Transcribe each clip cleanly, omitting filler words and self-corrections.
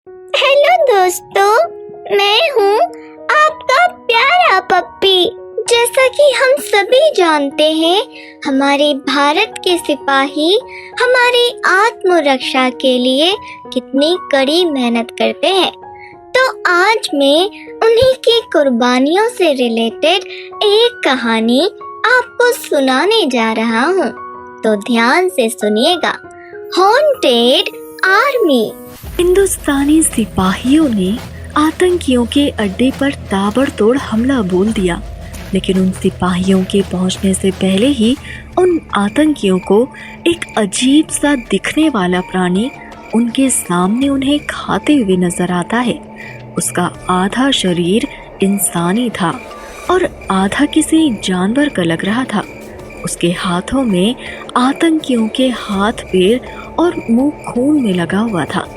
Hello दोस्तों, मैं हूँ आपका प्यारा पप्पी। जैसा कि हम सभी जानते हैं, हमारे भारत के सिपाही हमारी आत्मरक्षा के लिए कितनी कड़ी मेहनत करते हैं। तो आज मैं उन्हीं की कुर्बानियों से रिलेटेड एक कहानी आपको सुनाने जा रहा हूँ, तो ध्यान से सुनिएगा। Haunted army. हिंदुस्तानी सिपाहियों ने आतंकियों के अड्डे पर ताबड़तोड़ हमला बोल दिया, लेकिन उन सिपाहियों के पहुंचने से पहले ही उन आतंकियों को एक अजीब सा दिखने वाला प्राणी उनके सामने उन्हें खाते हुए नजर आता है। उसका आधा शरीर इंसानी था और आधा किसी जानवर का लग रहा था। उसके हाथों में आतंकियों के हाथ पैर और मुंह खून में लगा हुआ था।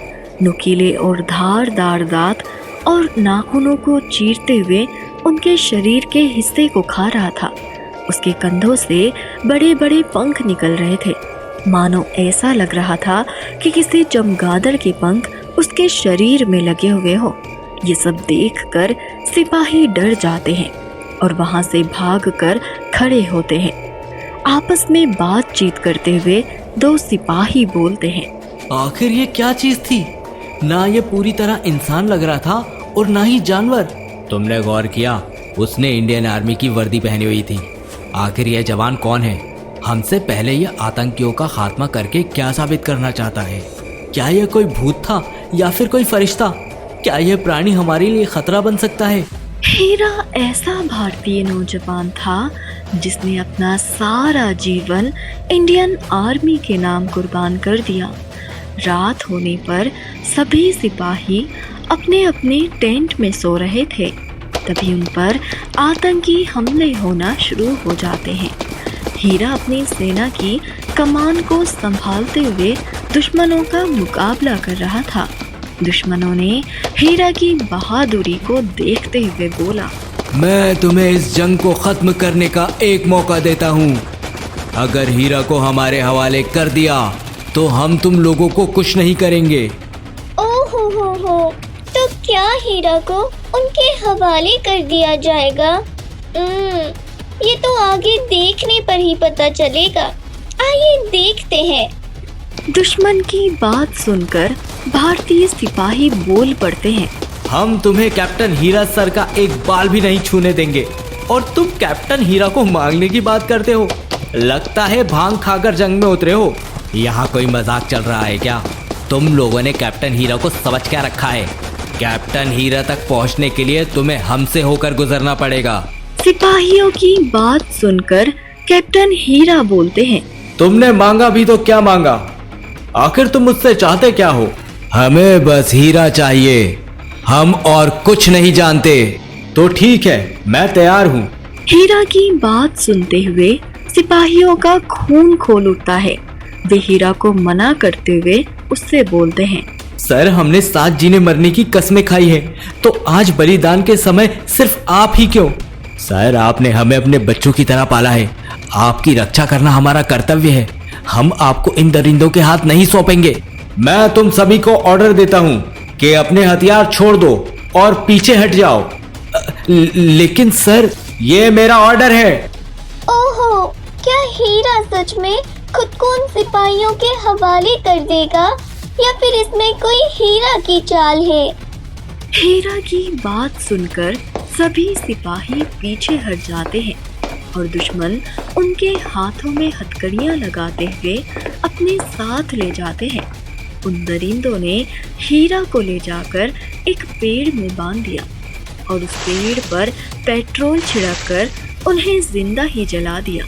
नुकीले और धारदार दांत और नाखूनों को चीरते हुए उनके शरीर के हिस्से को खा रहा था। उसके कंधों से बड़े बड़े पंख निकल रहे थे, मानो ऐसा लग रहा था कि किसी चमगादड़ के पंख उसके शरीर में लगे हुए हो। ये सब देखकर सिपाही डर जाते हैं और वहां से भागकर खड़े होते हैं। आपस में बातचीत करते हुए दो सिपाही बोलते हैं, आखिर ये क्या चीज थी? ना ये पूरी तरह इंसान लग रहा था और ना ही जानवर। तुमने गौर किया, उसने इंडियन आर्मी की वर्दी पहनी हुई थी। आखिर यह जवान कौन है? हमसे पहले ये आतंकियों का खात्मा करके क्या साबित करना चाहता है? क्या यह कोई भूत था या फिर कोई फरिश्ता? क्या यह प्राणी हमारे लिए खतरा बन सकता है? हीरा ऐसा भारतीय नौजवान था जिसने अपना सारा जीवन इंडियन आर्मी के नाम कुर्बान कर दिया। रात होने पर सभी सिपाही अपने अपने टेंट में सो रहे थे। तभी उन पर आतंकी हमले होना शुरू हो जाते हैं। हीरा अपनी सेना की कमान को संभालते हुए दुश्मनों का मुकाबला कर रहा था। दुश्मनों ने हीरा की बहादुरी को देखते हुए बोला, मैं तुम्हें इस जंग को खत्म करने का एक मौका देता हूँ। अगर हीरा को हमारे हवाले कर दिया तो हम तुम लोगों को कुछ नहीं करेंगे। ओहो हो, तो क्या हीरा को उनके हवाले कर दिया जाएगा? ये तो आगे देखने पर ही पता चलेगा। आइए देखते हैं। दुश्मन की बात सुनकर भारतीय सिपाही बोल पड़ते हैं, हम तुम्हें कैप्टन हीरा सर का एक बाल भी नहीं छूने देंगे और तुम कैप्टन हीरा को मांगने की बात करते हो? लगता है भांग खाकर जंग में उतरे हो। यहाँ कोई मजाक चल रहा है क्या? तुम लोगों ने कैप्टन हीरा को समझ क्या रखा है? कैप्टन हीरा तक पहुँचने के लिए तुम्हें हमसे होकर गुजरना पड़ेगा। सिपाहियों की बात सुनकर कैप्टन हीरा बोलते हैं, तुमने मांगा भी तो क्या मांगा? आखिर तुम मुझसे चाहते क्या हो? हमें बस हीरा चाहिए, हम और कुछ नहीं जानते। तो ठीक है, मैं तैयार हूँ। हीरा की बात सुनते हुए सिपाहियों का खून खोल उठता है। वे हीरा को मना करते हुए उससे बोलते हैं, सर, हमने साथ जीने मरने की कस्में खाई है, तो आज बलिदान के समय सिर्फ आप ही क्यों? सर, आपने हमें अपने बच्चों की तरह पाला है। आपकी रक्षा करना हमारा कर्तव्य है। हम आपको इन दरिंदों के हाथ नहीं सौंपेंगे। मैं तुम सभी को ऑर्डर देता हूँ कि अपने हथियार छोड़ दो और पीछे हट जाओ। लेकिन सर, ये मेरा ऑर्डर है। ओहो, क्या हीरा सच में खुद को उन सिपाहियों के हवाले कर देगा या फिर इसमें कोई हीरा की चाल है? हीरा की बात सुनकर सभी सिपाही पीछे हट जाते हैं और दुश्मन उनके हाथों में हथकड़ियां लगाते हुए अपने साथ ले जाते हैं। उन दरिंदों ने हीरा को ले जाकर एक पेड़ में बांध दिया और उस पेड़ पर पेट्रोल छिड़ककर उन्हें जिंदा ही जला दिया।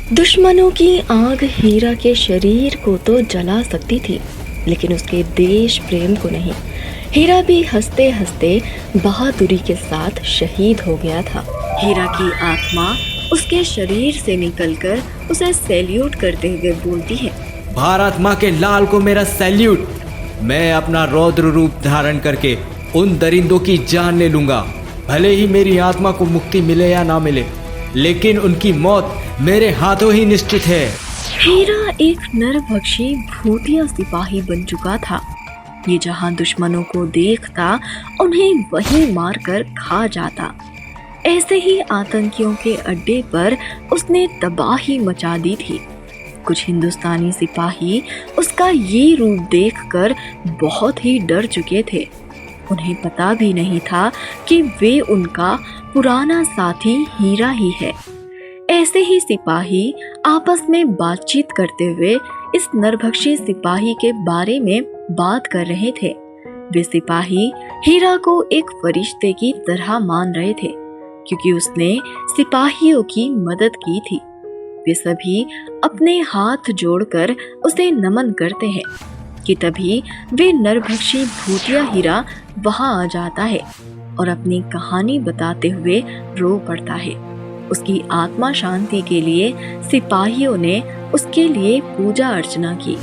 दुश्मनों की आग हीरा के शरीर को तो जला सकती थी, लेकिन उसके देश प्रेम को नहीं। हीरा भी हंसते हंसते बहादुरी के साथ शहीद हो गया था। हीरा की आत्मा उसके शरीर से निकलकर उसे सैल्यूट करते हुए बोलती है, भारत माँ के लाल को मेरा सैल्यूट। मैं अपना रौद्र रूप धारण करके उन दरिंदों की जान ले लूंगा। भले ही मेरी आत्मा को मुक्ति मिले या ना मिले, लेकिन उनकी मौत मेरे हाथों ही निश्चित है। हीरा एक नरभक्षी भूतिया सिपाही बन चुका था। ये जहां दुश्मनों को देखता उन्हें वहीं मारकर खा जाता। ऐसे ही आतंकियों के अड्डे पर उसने तबाही मचा दी थी। कुछ हिंदुस्तानी सिपाही उसका ये रूप देखकर बहुत ही डर चुके थे। उन्हें पता भी नहीं था कि वे उनका पुराना साथी हीरा ही है। ऐसे ही सिपाही आपस में बातचीत करते हुए इस नरभक्षी सिपाही के बारे में बात कर रहे थे। वे सिपाही हीरा को एक फरिश्ते की तरह मान रहे थे क्योंकि उसने सिपाहियों की मदद की थी। वे सभी अपने हाथ जोड़कर उसे नमन करते हैं कि तभी वे नरभक्षी भूतिया हीरा वहां आ जाता है और अपनी कहानी बताते हुए रो पड़ता है। उसकी आत्मा शांति के लिए सिपाहियों ने उसके लिए पूजा अर्चना की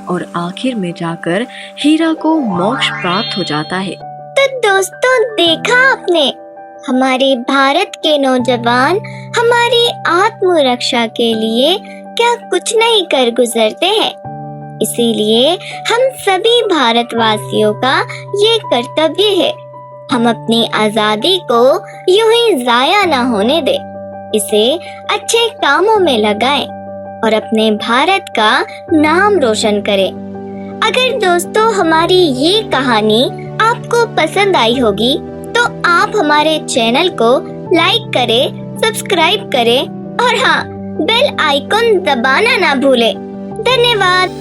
और आखिर में जाकर हीरा को मोक्ष प्राप्त हो जाता है। तो दोस्तों, देखा आपने, हमारे भारत के नौजवान हमारी आत्मरक्षा के लिए क्या कुछ नहीं कर गुजरते हैं। इसीलिए हम सभी भारतवासियों का ये कर्तव्य है, हम अपनी आजादी को यूं ही जाया ना होने दें, इसे अच्छे कामों में लगाएं और अपने भारत का नाम रोशन करें। अगर दोस्तों हमारी ये कहानी आपको पसंद आई होगी तो आप हमारे चैनल को लाइक करें, सब्सक्राइब करें और हाँ, बेल आइकन दबाना ना भूलें। धन्यवाद।